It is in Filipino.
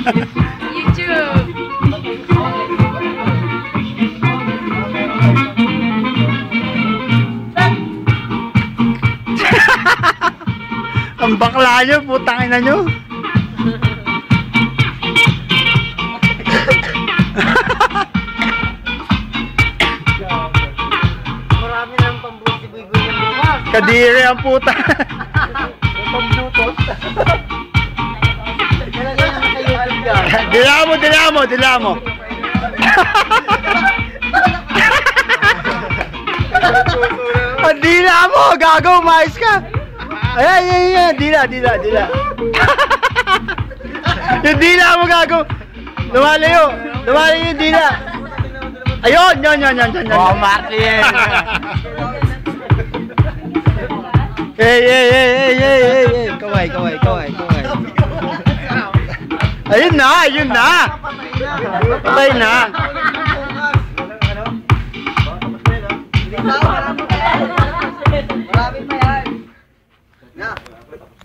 YouTube. Ang bakla nyo, putang ina nyo. Marami nang pambuti bugoy ng bukas. Kadiri ang puta. Pambutot. Nalagay naman sa YouTube yan. Dila mo. Ang dila mo, gago, mais ka. Ayan, dila. Yung dila mo, gago. Lumalayo yung dila. Ayun, yan. Oh, Marty eh. Hey. Kaway. Ayun na. Patay na.